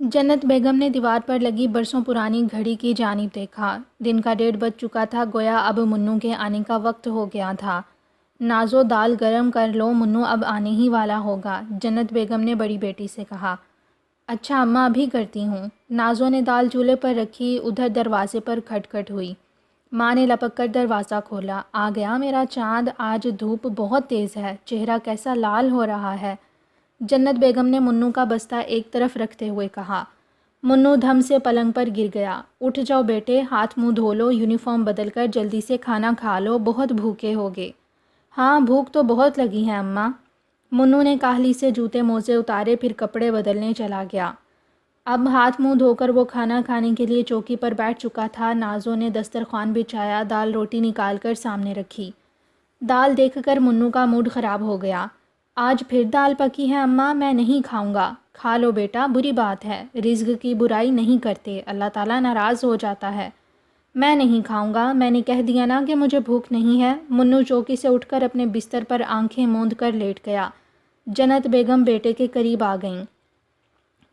جنت بیگم نے دیوار پر لگی برسوں پرانی گھڑی کی جانب دیکھا۔ دن کا 1:30 بج چکا تھا، گویا اب منو کے آنے کا وقت ہو گیا تھا۔ نازو دال گرم کر لو، منو اب آنے ہی والا ہوگا، جنت بیگم نے بڑی بیٹی سے کہا۔ اچھا اماں، ابھی کرتی ہوں۔ نازو نے دال چولہے پر رکھی، ادھر دروازے پر کھٹ کھٹ ہوئی۔ ماں نے لپک کر دروازہ کھولا۔ آ گیا میرا چاند، آج دھوپ بہت تیز ہے، چہرہ کیسا لال ہو رہا ہے، جنت بیگم نے منو کا بستہ ایک طرف رکھتے ہوئے کہا۔ منو دھم سے پلنگ پر گر گیا۔ اٹھ جاؤ بیٹے، ہاتھ منہ دھو لو، یونیفارم بدل کر جلدی سے کھانا کھا لو، بہت بھوکے ہوگے۔ ہاں بھوک تو بہت لگی ہے اماں۔ منو نے کاہلی سے جوتے موزے اتارے، پھر کپڑے بدلنے چلا گیا۔ اب ہاتھ منہ دھو کر وہ کھانا کھانے کے لیے چوکی پر بیٹھ چکا تھا۔ نازو نے دسترخوان بچھایا، دال روٹی نکال کر سامنے رکھی۔ دال دیکھ کر منو کا موڈ خراب ہو گیا۔ آج پھر دال پکی ہے اماں، میں نہیں کھاؤں گا۔ کھا لو بیٹا، بری بات ہے، رزق کی برائی نہیں کرتے، اللہ تعالیٰ ناراض ہو جاتا ہے۔ میں نہیں کھاؤں گا، میں نے کہہ دیا نا کہ مجھے بھوک نہیں ہے۔ منو چوکی سے اٹھ کر اپنے بستر پر آنکھیں موند کر لیٹ گیا۔ جنت بیگم بیٹے کے قریب آ گئیں۔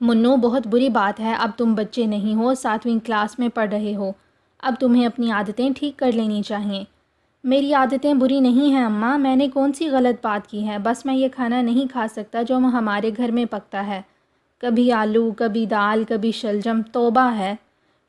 منو، بہت بری بات ہے، اب تم بچے نہیں ہو، 7ویں کلاس میں پڑھ رہے ہو، اب تمہیں اپنی عادتیں ٹھیک کر لینی چاہیے۔ میری عادتیں بری نہیں ہیں اماں، میں نے کون سی غلط بات کی ہے، بس میں یہ کھانا نہیں کھا سکتا جو ہمارے گھر میں پکتا ہے، کبھی آلو، کبھی دال، کبھی شلجم، توبہ ہے۔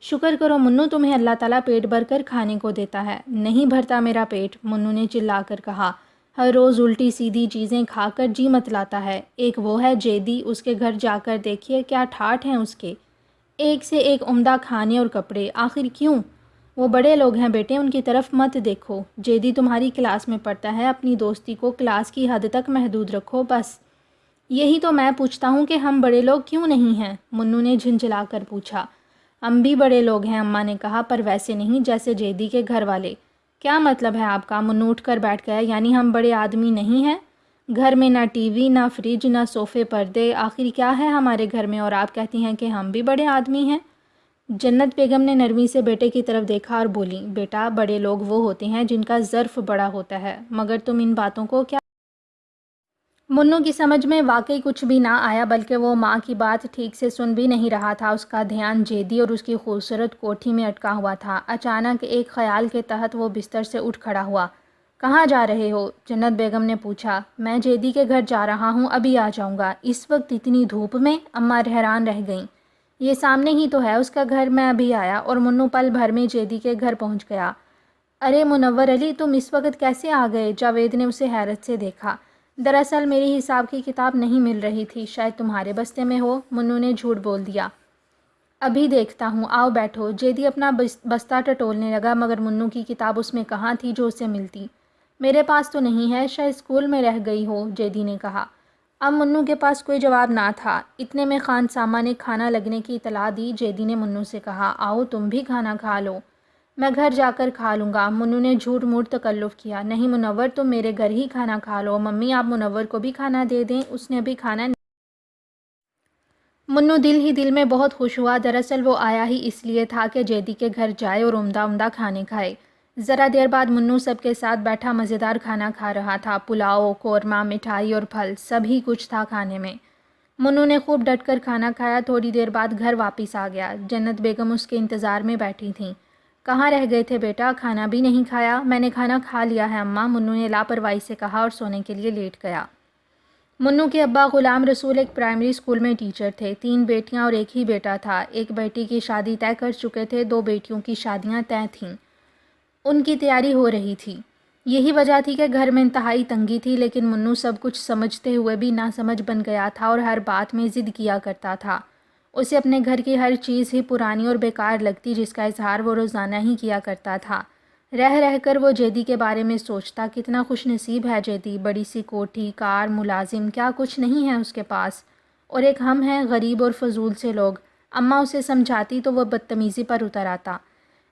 شکر کرو منو، تمہیں اللہ تعالیٰ پیٹ بھر کر کھانے کو دیتا ہے۔ نہیں بھرتا میرا پیٹ، منو نے چلا کر کہا۔ ہر روز الٹی سیدھی چیزیں کھا کر جی متلاتا ہے۔ ایک وہ ہے جیدی، اس کے گھر جا کر دیکھیے کیا ٹھاٹھ ہیں اس کے، ایک سے ایک عمدہ کھانے اور کپڑے، آخر کیوں؟ وہ بڑے لوگ ہیں بیٹے، ان کی طرف مت دیکھو۔ جیدی تمہاری کلاس میں پڑھتا ہے، اپنی دوستی کو کلاس کی حد تک محدود رکھو بس۔ یہی تو میں پوچھتا ہوں کہ ہم بڑے لوگ کیوں نہیں ہیں، منو نے جھنجھلا کر پوچھا۔ ہم بھی بڑے لوگ ہیں اماں نے کہا، پر ویسے نہیں جیسے جیدی کے گھر والے۔ کیا مطلب ہے آپ کا؟ منو اٹھ کر بیٹھ گیا۔ یعنی ہم بڑے آدمی نہیں ہیں؟ گھر میں نہ ٹی وی، نہ فریج، نہ صوفے پردے، آخر کیا ہے ہمارے گھر میں، اور آپ کہتی ہیں کہ ہم بھی بڑے آدمی ہیں؟ جنت بیگم نے نرمی سے بیٹے کی طرف دیکھا اور بولی، بیٹا بڑے لوگ وہ ہوتے ہیں جن کا ظرف بڑا ہوتا ہے، مگر تم ان باتوں کو کیا؟ منو کی سمجھ میں واقعی کچھ بھی نہ آیا، بلکہ وہ ماں کی بات ٹھیک سے سن بھی نہیں رہا تھا۔ اس کا دھیان جیدی اور اس کی خوبصورت کوٹھی میں اٹکا ہوا تھا۔ اچانک ایک خیال کے تحت وہ بستر سے اٹھ کھڑا ہوا۔ کہاں جا رہے ہو؟ جنت بیگم نے پوچھا۔ میں جیدی کے گھر جا رہا ہوں، ابھی آ جاؤں گا۔ اس وقت اتنی دھوپ میں؟ اماں حیران رہ گئیں۔ یہ سامنے ہی تو ہے اس کا گھر، میں ابھی آیا، اور منو پل بھر میں جیدی کے گھر پہنچ گیا۔ ارے منور علی، تم اس وقت کیسے آ گئے؟ جاوید نے اسے حیرت سے دیکھا۔ دراصل میری حساب کی کتاب نہیں مل رہی تھی، شاید تمہارے بستے میں ہو، منو نے جھوٹ بول دیا۔ ابھی دیکھتا ہوں، آؤ بیٹھو۔ جیدی اپنا بستہ ٹٹولنے لگا، مگر منو کی کتاب اس میں کہاں تھی جو اسے ملتی۔ میرے پاس تو نہیں ہے، شاید اسکول میں رہ گئی ہو، جیدی نے کہا۔ اب منو کے پاس کوئی جواب نہ تھا۔ اتنے میں خان سامہ نے کھانا لگنے کی اطلاع دی۔ جیدی نے منو سے کہا، آؤ تم بھی کھانا کھا لو۔ میں گھر جا کر کھا لوں گا، منو نے جھوٹ موٹ تکلف کیا۔ نہیں منور، تم میرے گھر ہی کھانا کھا لو، ممی آپ منور کو بھی کھانا دے دیں، اس نے ابھی کھانا نہیں۔ منو دل ہی دل میں بہت خوش ہوا، دراصل وہ آیا ہی اس لیے تھا کہ جیدی کے گھر جائے اور عمدہ عمدہ کھانے کھائے۔ ذرا دیر بعد منو سب کے ساتھ بیٹھا مزیدار کھانا کھا رہا تھا۔ پلاؤ، قورمہ، مٹھائی اور پھل، سبھی کچھ تھا کھانے میں۔ منو نے خوب ڈٹ کر کھانا کھایا، تھوڑی دیر بعد گھر واپس آ گیا۔ جنت بیگم اس کے انتظار میں بیٹھی تھیں۔ کہاں رہ گئے تھے بیٹا؟ کھانا بھی نہیں کھایا؟ میں نے کھانا کھا لیا ہے اماں، منو نے لاپرواہی سے کہا اور سونے کے لیے لیٹ گیا۔ منو کے ابا غلام رسول ایک پرائمری اسکول میں ٹیچر تھے، 3 بیٹیاں اور ایک ہی بیٹا تھا۔ ایک بیٹی کی شادی طے کر چکے تھے، 2 بیٹیوں کی شادیاں طے تھیں، ان کی تیاری ہو رہی تھی۔ یہی وجہ تھی کہ گھر میں انتہائی تنگی تھی، لیکن منو سب کچھ سمجھتے ہوئے بھی ناسمجھ بن گیا تھا اور ہر بات میں ضد کیا کرتا تھا۔ اسے اپنے گھر کی ہر چیز ہی پرانی اور بیکار لگتی، جس کا اظہار وہ روزانہ ہی کیا کرتا تھا۔ رہ رہ کر وہ جیدی کے بارے میں سوچتا، کتنا خوش نصیب ہے جیدی، بڑی سی کوٹھی، کار، ملازم، کیا کچھ نہیں ہے اس کے پاس، اور ایک ہم ہیں غریب اور فضول سے لوگ۔ اماں اسے سمجھاتی تو وہ بدتمیزی پر اتر آتا۔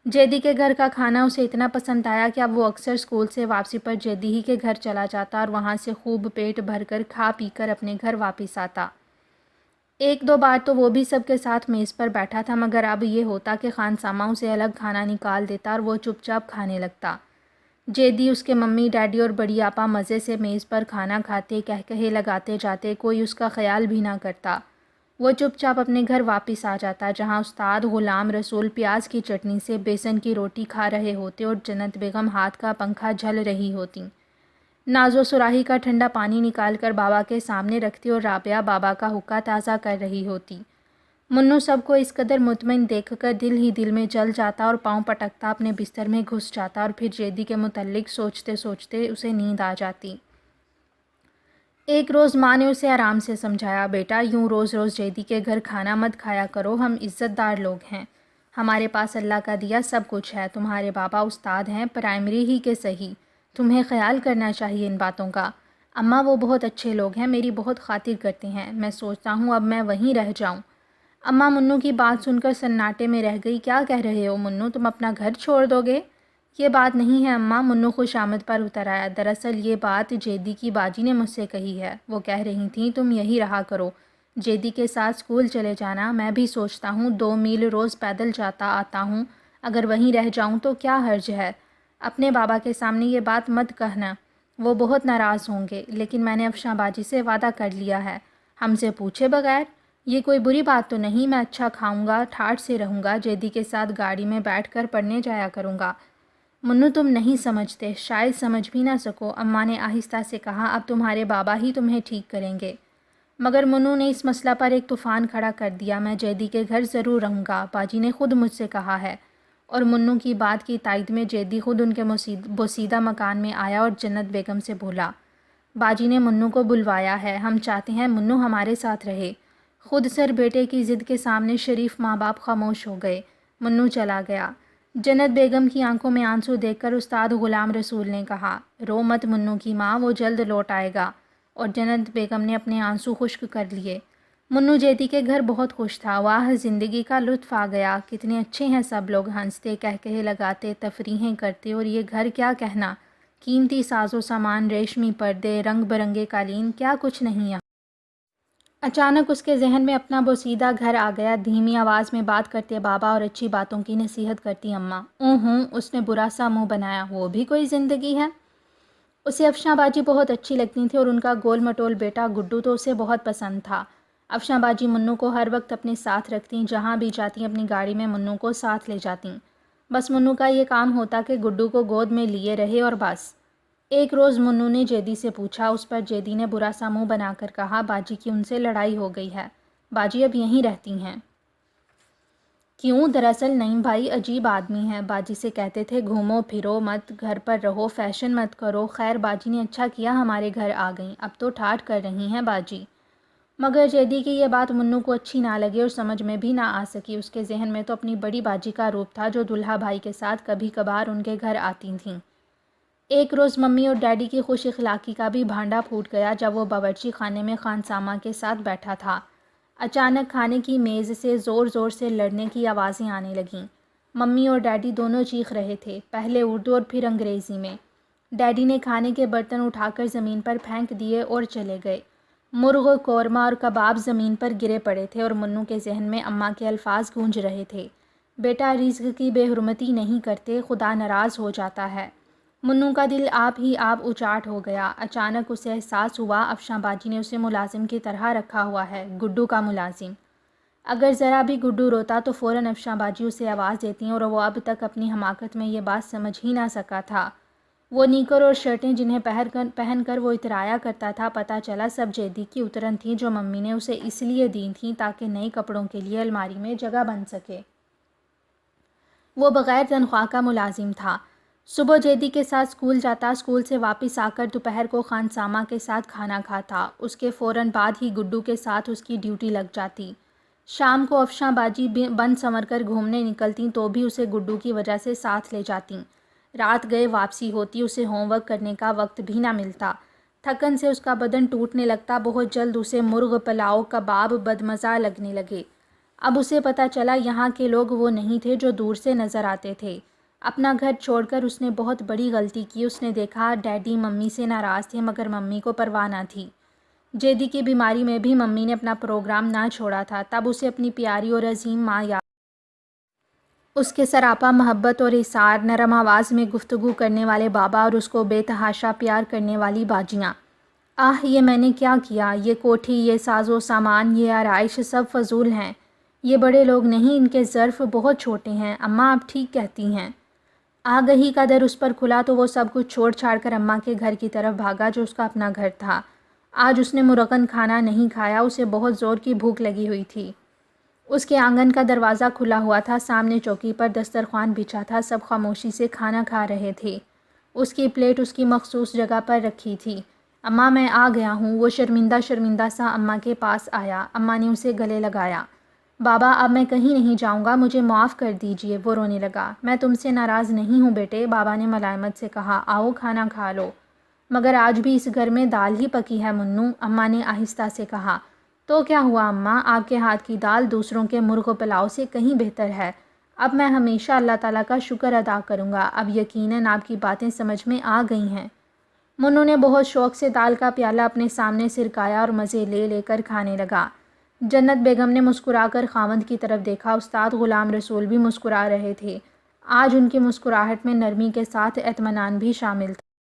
جیدی کے گھر کا کھانا اسے اتنا پسند آیا کہ اب وہ اکثر اسکول سے واپسی پر جیدی ہی کے گھر چلا جاتا اور وہاں سے خوب پیٹ بھر کر کھا پی کر اپنے گھر واپس آتا۔ 1-2 بار تو وہ بھی سب کے ساتھ میز پر بیٹھا تھا، مگر اب یہ ہوتا کہ خان سامہ اسے الگ کھانا نکال دیتا اور وہ چپ چاپ کھانے لگتا۔ جیدی، اس کے ممی ڈیڈی اور بڑی آپا مزے سے میز پر کھانا کھاتے، کہکہے لگاتے جاتے، کوئی اس کا خیال بھی نہ کرتا۔ وہ چپ چاپ اپنے گھر واپس آ جاتا جہاں استاد غلام رسول پیاز کی چٹنی سے بیسن کی روٹی کھا رہے ہوتے اور جنت بیگم ہاتھ کا پنکھا جھل رہی ہوتی۔ نازو سراہی کا ٹھنڈا پانی نکال کر بابا کے سامنے رکھتی اور رابعہ بابا کا حقہ تازہ کر رہی ہوتی۔ منو سب کو اس قدر مطمئن دیکھ کر دل ہی دل میں جل جاتا اور پاؤں پٹکتا اپنے بستر میں گھس جاتا اور پھر جیدی کے متعلق سوچتے سوچتے اسے نیند آ جاتی۔ ایک روز ماں نے اسے آرام سے سمجھایا، بیٹا یوں روز روز جیدی کے گھر کھانا مت کھایا کرو، ہم عزت دار لوگ ہیں، ہمارے پاس اللہ کا دیا سب کچھ ہے، تمہارے بابا استاد ہیں پرائمری ہی کے صحیح، تمہیں خیال کرنا چاہیے ان باتوں کا۔ اماں وہ بہت اچھے لوگ ہیں، میری بہت خاطر کرتے ہیں، میں سوچتا ہوں اب میں وہیں رہ جاؤں۔ اماں منو کی بات سن کر سناٹے میں رہ گئی۔ کیا کہہ رہے ہو منو، تم اپنا گھر چھوڑ دو گے؟ یہ بات نہیں ہے اماں، منو خوش آمد پر اتر آیا۔ دراصل یہ بات جیدی کی باجی نے مجھ سے کہی ہے، وہ کہہ رہی تھیں تم یہی رہا کرو، جیدی کے ساتھ اسکول چلے جانا، میں بھی سوچتا ہوں 2 میل روز پیدل جاتا آتا ہوں، اگر وہیں رہ جاؤں تو کیا حرج ہے۔ اپنے بابا کے سامنے یہ بات مت کہنا، وہ بہت ناراض ہوں گے، لیکن میں نے افشاں باجی سے وعدہ کر لیا ہے، ہم سے پوچھے بغیر۔ یہ کوئی بری بات تو نہیں، میں اچھا کھاؤں گا، ٹھاٹھ سے رہوں گا، جیدی کے ساتھ گاڑی میں بیٹھ کر پڑھنے جایا کروں گا۔ منو تم نہیں سمجھتے، شاید سمجھ بھی نہ سکو، اماں نے آہستہ سے کہا، اب تمہارے بابا ہی تمہیں ٹھیک کریں گے۔ مگر منو نے اس مسئلہ پر ایک طوفان کھڑا کر دیا، میں جیدی کے گھر ضرور رہوں گا، باجی نے خود مجھ سے کہا ہے۔ اور منو کی بات کی تائید میں جیدی خود ان کے بوسیدہ مکان میں آیا اور جنت بیگم سے بولا، باجی نے منو کو بلوایا ہے، ہم چاہتے ہیں منو ہمارے ساتھ رہے۔ خود سر بیٹے کی ضد کے سامنے شریف ماں باپ خاموش ہو گئے۔ منو چلا گیا۔ جنت بیگم کی آنکھوں میں آنسو دیکھ کر استاد غلام رسول نے کہا، رو مت منو کی ماں، وہ جلد لوٹ آئے گا، اور جنت بیگم نے اپنے آنسو خشک کر لیے۔ منو جیدی کے گھر بہت خوش تھا، واہ زندگی کا لطف آ گیا، کتنے اچھے ہیں سب لوگ، ہنستے کہکہے لگاتے تفریحیں کرتے، اور یہ گھر کیا کہنا، قیمتی ساز و سامان، ریشمی پردے، رنگ برنگے قالین، کیا کچھ نہیں یہاں۔ اچانک اس کے ذہن میں اپنا بوسیدہ گھر آ گیا، دھیمی آواز میں بات کرتے بابا اور اچھی باتوں کی نصیحت کرتی اماں۔ اس نے برا سا منہ بنایا، وہ بھی کوئی زندگی ہے؟ اسے افشاں باجی بہت اچھی لگتی تھی اور ان کا گول مٹول بیٹا گڈو تو اسے بہت پسند تھا۔ افشاں باجی منو کو ہر وقت اپنے ساتھ رکھتیں، جہاں بھی جاتی اپنی گاڑی میں منو کو ساتھ لے جاتیں، بس منو کا یہ کام ہوتا کہ گڈو کو گود میں لیے رہے اور بس۔ ایک روز منو نے جیدی سے پوچھا، اس پر جیدی نے برا سا منہ بنا کر کہا، باجی کی ان سے لڑائی ہو گئی ہے، باجی اب یہیں رہتی ہیں۔ کیوں؟ دراصل نعیم بھائی عجیب آدمی ہے، باجی سے کہتے تھے گھومو پھرو مت، گھر پر رہو، فیشن مت کرو، خیر باجی نے اچھا کیا ہمارے گھر آ گئیں، اب تو ٹھاٹھ کر رہی ہیں باجی۔ مگر جیدی کی یہ بات منو کو اچھی نہ لگی اور سمجھ میں بھی نہ آ سکی، اس کے ذہن میں تو اپنی بڑی باجی کا روپ تھا جو دلہا بھائی کے ساتھ کبھی کبھار ان کے گھر آتی تھیں۔ ایک روز ممی اور ڈیڈی کی خوش اخلاقی کا بھی بھانڈا پھوٹ گیا جب وہ باورچی خانے میں خانسامہ کے ساتھ بیٹھا تھا۔ اچانک کھانے کی میز سے زور زور سے لڑنے کی آوازیں آنے لگیں۔ ممی اور ڈیڈی دونوں چیخ رہے تھے، پہلے اردو اور پھر انگریزی میں۔ ڈیڈی نے کھانے کے برتن اٹھا کر زمین پر پھینک دیے اور چلے گئے۔ مرغ، قورمہ اور کباب زمین پر گرے پڑے تھے اور منو کے ذہن میں اماں کے الفاظ گونج رہے تھے، بیٹا رزق کی بے حرمتی نہیں کرتے، خدا ناراض ہو جاتا ہے۔ منو کا دل آپ ہی آپ اچاٹ ہو گیا۔ اچانک اسے احساس ہوا افشاں باجی نے اسے ملازم کی طرح رکھا ہوا ہے، گڈو کا ملازم۔ اگر ذرا بھی گڈو روتا تو فوراً افشاں باجی اسے آواز دیتی اور وہ اب تک اپنی حماقت میں یہ بات سمجھ ہی نہ سکا تھا۔ وہ نیکر اور شرٹیں جنہیں پہن کر وہ اترایا کرتا تھا، پتہ چلا سب جیدی کی اترن تھیں جو ممی نے اسے اس لیے دی تھیں تاکہ نئے کپڑوں کے لیے الماری میں جگہ بن سکے۔ وہ بغیر تنخواہ کا ملازم تھا۔ صبح جیدی کے ساتھ اسکول جاتا، اسکول سے واپس آ کر دوپہر کو خانسامہ کے ساتھ کھانا کھاتا، اس کے فوراً بعد ہی گڈو کے ساتھ اس کی ڈیوٹی لگ جاتی۔ شام کو افشاں باجی بن سنور کر گھومنے نکلتیں تو بھی اسے گڈو کی وجہ سے ساتھ لے جاتیں۔ رات گئے واپسی ہوتی، اسے ہوم ورک کرنے کا وقت بھی نہ ملتا، تھکن سے اس کا بدن ٹوٹنے لگتا، بہت جلد اسے مرغ، پلاؤ، کباب بدمزہ لگنے لگے۔ اب اسے پتہ چلا یہاں کے لوگ وہ نہیں تھے جو دور سے نظر آتے تھے۔ اپنا گھر چھوڑ کر اس نے بہت بڑی غلطی کی۔ اس نے دیکھا ڈیڈی ممی سے ناراض تھے مگر ممی کو پرواہ نہ تھی۔ جیدی کی بیماری میں بھی ممی نے اپنا پروگرام نہ چھوڑا تھا، تب اسے اپنی پیاری اور عظیم ماں یاد، اس کے سراپا محبت اور ایثار، نرم آواز میں گفتگو کرنے والے بابا اور اس کو بے تحاشا پیار کرنے والی باجیاں۔ آہ یہ میں نے کیا کیا، یہ کوٹھی، یہ ساز و سامان، یہ آرائش سب فضول ہیں، یہ بڑے لوگ نہیں، ان کے ظرف بہت چھوٹے ہیں، اماں آپ ٹھیک کہتی ہیں۔ آگہی کا در اس پر کھلا تو وہ سب کچھ چھوڑ چھاڑ کر اماں کے گھر کی طرف بھاگا جو اس کا اپنا گھر تھا۔ آج اس نے مرغن کھانا نہیں کھایا، اسے بہت زور کی بھوک لگی ہوئی تھی۔ اس کے آنگن کا دروازہ کھلا ہوا تھا، سامنے چوکی پر دسترخوان بچھا تھا، سب خاموشی سے کھانا کھا رہے تھے۔ اس کی پلیٹ اس کی مخصوص جگہ پر رکھی تھی۔ اماں میں آ گیا ہوں، وہ شرمندہ شرمندہ سا اماں کے پاس آیا۔ اماں نے اسے گلے لگایا۔ بابا اب میں کہیں نہیں جاؤں گا، مجھے معاف کر دیجئے، وہ رونے لگا۔ میں تم سے ناراض نہیں ہوں بیٹے، بابا نے ملائمت سے کہا، آؤ کھانا کھا لو۔ مگر آج بھی اس گھر میں دال ہی پکی ہے منو، اماں نے آہستہ سے کہا۔ تو کیا ہوا اماں، آپ کے ہاتھ کی دال دوسروں کے مرغ پلاؤ سے کہیں بہتر ہے۔ اب میں ہمیشہ اللہ تعالیٰ کا شکر ادا کروں گا، اب یقیناً آپ کی باتیں سمجھ میں آ گئی ہیں۔ منو نے بہت شوق سے دال کا پیالہ اپنے سامنے سرکایا اور مزے لے لے کر کھانے لگا۔ جنت بیگم نے مسکرا کر خاوند کی طرف دیکھا، استاد غلام رسول بھی مسکرا رہے تھے۔ آج ان کی مسکراہٹ میں نرمی کے ساتھ اطمینان بھی شامل تھا۔